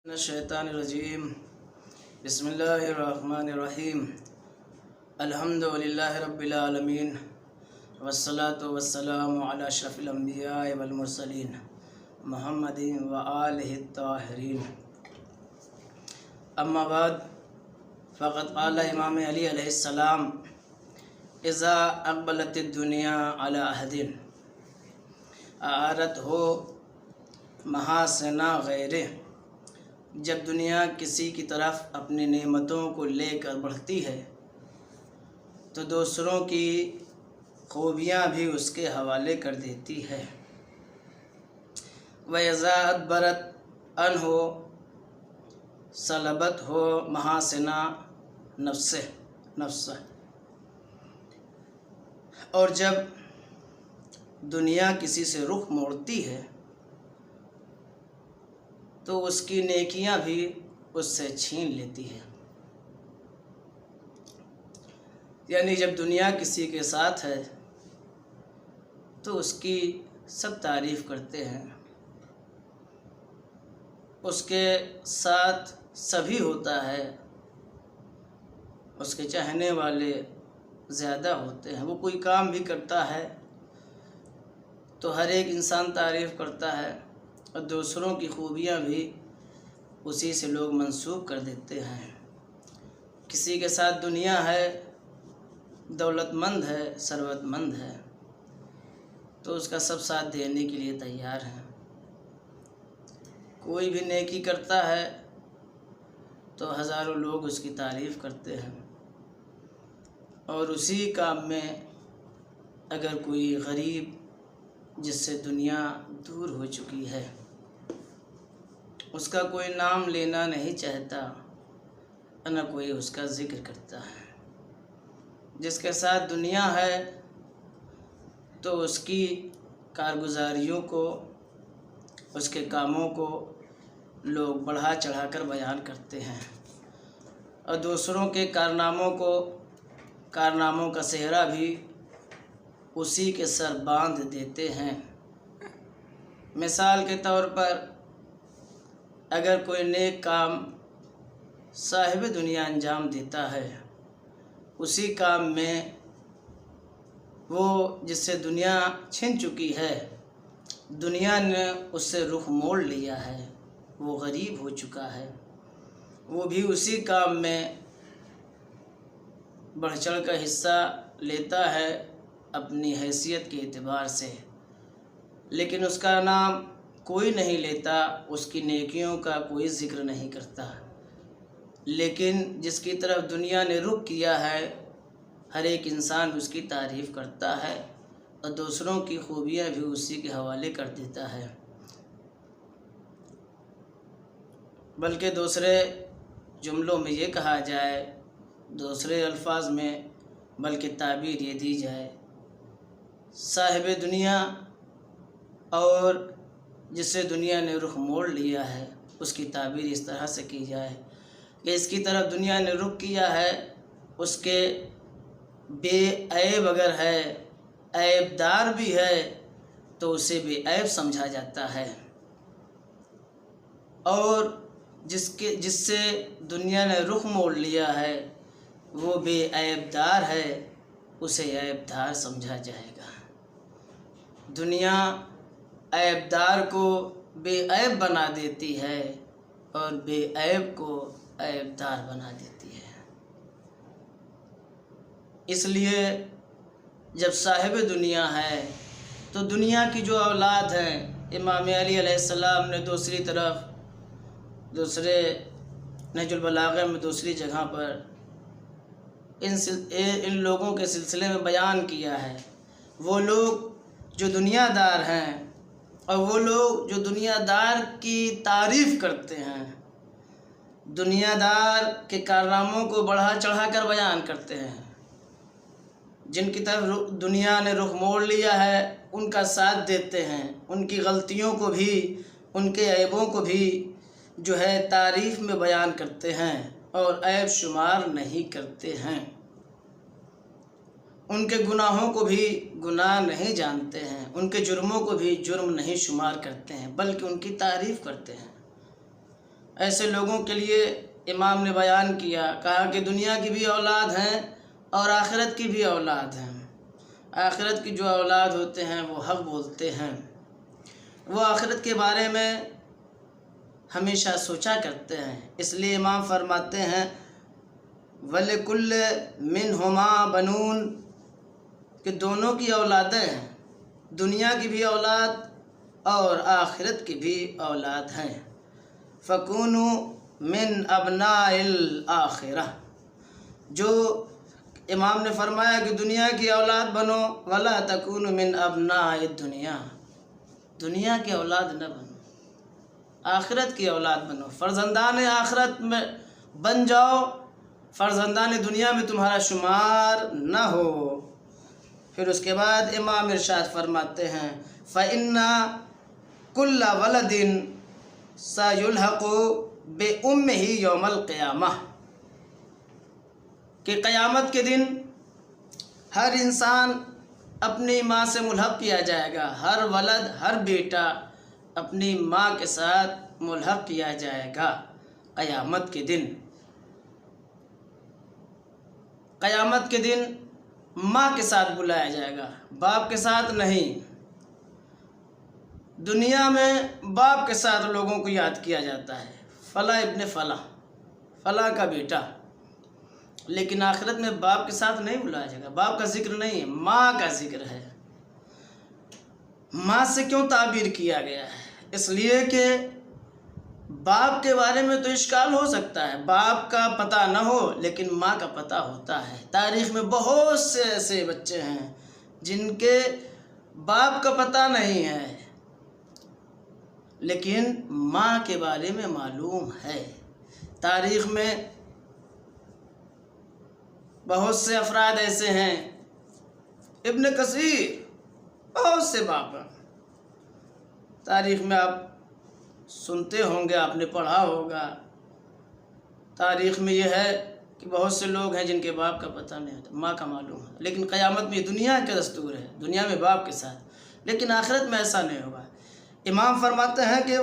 الشیطان بسم اللہ الرحمن الرحیم الحمدللہ رب العالمین والصلاة والسلام علی اشرف الانبیاء والمرسلین محمد وآلہ الطاہرین اما بعد فقد قال امام علی علیہ السلام اذا اقبلت الدنیا علی احد اعارت ہو محاسن غیرہ، جب دنیا کسی کی طرف اپنی نعمتوں کو لے کر بڑھتی ہے تو دوسروں کی خوبیاں بھی اس کے حوالے کر دیتی ہے۔ وَإِذَا أَدْبَرَتْ عَنْهُ صَلَبَتْهُ مَحَاسِنَ نَفْسِهِ، اور جب دنیا کسی سے رخ موڑتی ہے تو اس کی نیکیاں بھی اس سے چھین لیتی ہے۔ یعنی جب دنیا کسی کے ساتھ ہے تو اس کی سب تعریف کرتے ہیں، اس کے ساتھ سبھی ہوتا ہے، اس کے چاہنے والے زیادہ ہوتے ہیں۔ وہ کوئی کام بھی کرتا ہے تو ہر ایک انسان تعریف کرتا ہے، اور دوسروں کی خوبیاں بھی اسی سے لوگ منسوب کر دیتے ہیں۔ کسی کے ساتھ دنیا ہے، دولت مند ہے، ثروت مند ہے، تو اس کا سب ساتھ دینے کے لیے تیار ہیں۔ کوئی بھی نیکی کرتا ہے تو ہزاروں لوگ اس کی تعریف کرتے ہیں، اور اسی کام میں اگر کوئی غریب جس سے دنیا دور ہو چکی ہے، اس کا کوئی نام لینا نہیں چاہتا، نہ کوئی اس کا ذکر کرتا ہے۔ جس کے ساتھ دنیا ہے تو اس کی کارگزاریوں کو، اس کے کاموں کو لوگ بڑھا چڑھا کر بیان کرتے ہیں، اور دوسروں کے کارناموں کا صحرا بھی اسی کے سر باندھ دیتے ہیں۔ مثال کے طور پر اگر کوئی نیک کام صاحب دنیا انجام دیتا ہے، اسی کام میں وہ جس سے دنیا چھن چکی ہے، دنیا نے اس سے رخ موڑ لیا ہے، وہ غریب ہو چکا ہے، وہ بھی اسی کام میں بڑھ چڑھ کر حصہ لیتا ہے اپنی حیثیت کے اعتبار سے، لیکن اس کا نام کوئی نہیں لیتا، اس کی نیکیوں کا کوئی ذکر نہیں کرتا۔ لیکن جس کی طرف دنیا نے رخ کیا ہے، ہر ایک انسان اس کی تعریف کرتا ہے، اور دوسروں کی خوبیاں بھی اسی کے حوالے کر دیتا ہے۔ بلکہ دوسرے جملوں میں یہ کہا جائے، دوسرے الفاظ میں بلکہ تعبیر یہ دی جائے، صاحب دنیا اور جس سے دنیا نے رخ موڑ لیا ہے، اس کی تعبیر اس طرح سے کی جائے کہ اس کی طرف دنیا نے رخ کیا ہے، اس کے بے عیب اگر ہے، عیب دار بھی ہے، تو اسے بے عیب سمجھا جاتا ہے، اور جس سے دنیا نے رخ موڑ لیا ہے وہ بے عیب دار ہے، اسے عیب دار سمجھا جائے گا۔ دنیا عیب دار کو بے عیب بنا دیتی ہے، اور بے عیب کو عیب دار بنا دیتی ہے۔ اس لیے جب صاحب دنیا ہے تو دنیا کی جو اولاد ہیں، امام علی علیہ السلام نے دوسری طرف دوسرے نہج البلاغہ میں دوسری جگہ پر ان لوگوں کے سلسلے میں بیان کیا ہے۔ وہ لوگ جو دنیا دار ہیں، اور وہ لوگ جو دنیا دار کی تعریف کرتے ہیں، دنیا دار کے کارناموں کو بڑھا چڑھا کر بیان کرتے ہیں، جن کی طرف دنیا نے رخ موڑ لیا ہے ان کا ساتھ دیتے ہیں، ان کی غلطیوں کو بھی، ان کے عیبوں کو بھی جو ہے تعریف میں بیان کرتے ہیں، اور عیب شمار نہیں کرتے ہیں، ان کے گناہوں کو بھی گناہ نہیں جانتے ہیں، ان کے جرموں کو بھی جرم نہیں شمار کرتے ہیں، بلکہ ان کی تعریف کرتے ہیں۔ ایسے لوگوں کے لیے امام نے بیان کیا، کہا کہ دنیا کی بھی اولاد ہیں اور آخرت کی بھی اولاد ہیں۔ آخرت کی جو اولاد ہوتے ہیں وہ حق بولتے ہیں، وہ آخرت کے بارے میں ہمیشہ سوچا کرتے ہیں۔ اس لیے امام فرماتے ہیں وَلِكُلِّ مِنْهُمَا بَنُونَ، کہ دونوں کی اولادیں ہیں، دنیا کی بھی اولاد اور آخرت کی بھی اولاد ہیں۔ فَكُونُوا مِنْ أَبْنَاءِ الْآخِرَةِ، جو امام نے فرمایا کہ دنیا کی اولاد بنو، وَلَا تَكُونُوا مِنْ أَبْنَاءِ الدُّنْيَا، دنیا کی اولاد نہ بنو، آخرت کی اولاد بنو، فرزندان آخرت میں بن جاؤ، فرزندان دنیا میں تمہارا شمار نہ ہو۔ پھر اس کے بعد امام ارشاد فرماتے ہیں فَإِنَّ كُلَّ وَلَدٍ سَيُلْحَقُ بِأُمِّهِ يَوْمَ الْقِيَامَةِ، کہ قیامت کے دن ہر انسان اپنی ماں سے ملحق کیا جائے گا، ہر ولد، ہر بیٹا اپنی ماں کے ساتھ ملحق کیا جائے گا قیامت کے دن۔ قیامت کے دن ماں کے ساتھ بلایا جائے گا، باپ کے ساتھ نہیں۔ دنیا میں باپ کے ساتھ لوگوں کو یاد کیا جاتا ہے، فلاں ابن فلاں، فلاں کا بیٹا، لیکن آخرت میں باپ کے ساتھ نہیں بلایا جائے گا، باپ کا ذکر نہیں ہے، ماں کا ذکر ہے۔ ماں سے کیوں تعبیر کیا گیا ہے؟ اس لیے کہ باپ کے بارے میں تو اشکال ہو سکتا ہے، باپ کا پتہ نہ ہو لیکن ماں کا پتہ ہوتا ہے۔ تاریخ میں بہت سے ایسے بچے ہیں جن کے باپ کا پتہ نہیں ہے لیکن ماں کے بارے میں معلوم ہے۔ تاریخ میں بہت سے افراد ایسے ہیں، ابن کثیر، بہت سے باپ ہیں۔ تاریخ میں آپ سنتے ہوں گے، آپ نے پڑھا ہوگا، تاریخ میں یہ ہے کہ بہت سے لوگ ہیں جن کے باپ کا پتہ نہیں ہوتا، ماں کا معلوم ہے، لیکن قیامت میں یہ دنیا کا دستور ہے، دنیا میں باپ کے ساتھ، لیکن آخرت میں ایسا نہیں ہوگا۔ امام فرماتے ہیں کہ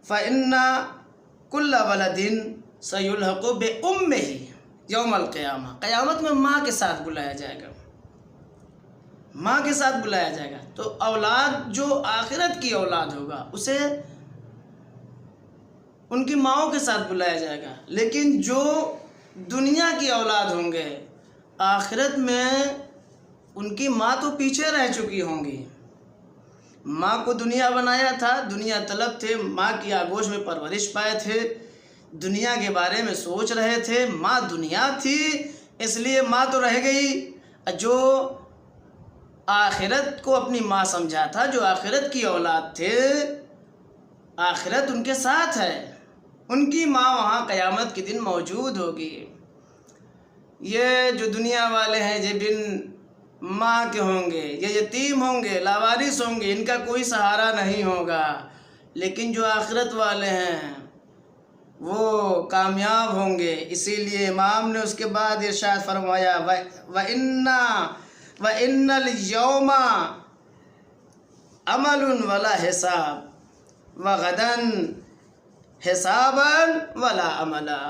فَإِنَّ كُلَّ وَلَدٍ سَيُلْحَقُ بِأُمِّهِ یوم القیامہ، قیامت میں ماں کے ساتھ بلایا جائے گا، ماں کے ساتھ بلایا جائے گا۔ تو اولاد جو آخرت کی اولاد ہوگا اسے ان کی ماؤں کے ساتھ بلایا جائے گا، لیکن جو دنیا کی اولاد ہوں گے آخرت میں ان کی ماں تو پیچھے رہ چکی ہوں گی۔ ماں کو دنیا بنایا تھا، دنیا طلب تھے، ماں کی آغوش میں پرورش پائے تھے، دنیا کے بارے میں سوچ رہے تھے، ماں دنیا تھی، اس لیے ماں تو رہ گئی۔ جو آخرت کو اپنی ماں سمجھا تھا، جو آخرت کی اولاد تھے، آخرت ان کے ساتھ ہے، ان کی ماں وہاں قیامت کے دن موجود ہوگی۔ یہ جو دنیا والے ہیں یہ بن ماں کے ہوں گے، یہ یتیم ہوں گے، لاوارث ہوں گے، ان کا کوئی سہارا نہیں ہوگا، لیکن جو آخرت والے ہیں وہ کامیاب ہوں گے۔ اسی لیے امام نے اس کے بعد ارشاد فرمایا وَإِنَّ الْيَوْمَ عَمَلٌ وَلَا حِسَابٌ وَغَدًا حِسَابًا وَلَا عَمَلًا،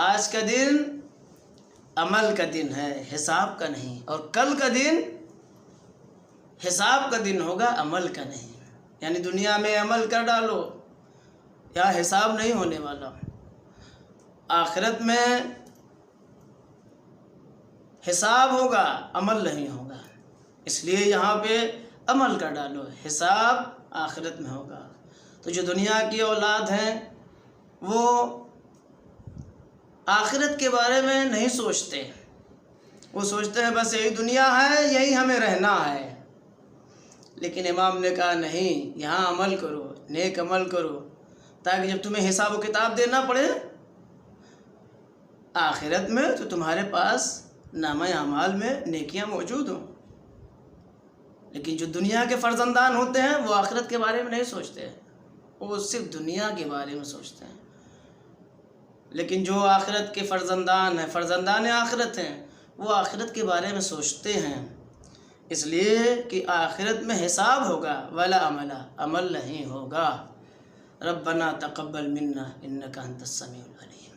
آج کا دن عمل کا دن ہے، حساب کا نہیں، اور کل کا دن حساب کا دن ہوگا، عمل کا نہیں۔ یعنی دنیا میں عمل کر ڈالو، یہاں حساب نہیں ہونے والا، آخرت میں حساب ہوگا، عمل نہیں ہوگا، اس لیے یہاں پہ عمل کر ڈالو، حساب آخرت میں ہوگا۔ تو جو دنیا کی اولاد ہیں وہ آخرت کے بارے میں نہیں سوچتے، وہ سوچتے ہیں بس یہی دنیا ہے، یہی ہمیں رہنا ہے، لیکن امام نے کہا نہیں، یہاں عمل کرو، نیک عمل کرو، تاکہ جب تمہیں حساب و کتاب دینا پڑے آخرت میں تو تمہارے پاس نامہ اعمال میں نیکیاں موجود ہوں۔ لیکن جو دنیا کے فرزندان ہوتے ہیں وہ آخرت کے بارے میں نہیں سوچتے، وہ صرف دنیا کے بارے میں سوچتے ہیں۔ لیکن جو آخرت کے فرزندان ہیں، فرزندان آخرت ہیں، وہ آخرت کے بارے میں سوچتے ہیں، اس لیے کہ آخرت میں حساب ہوگا، ولا عمل، عمل نہیں ہوگا۔ ربنا تقبل منا انک انت السمیع العلیم۔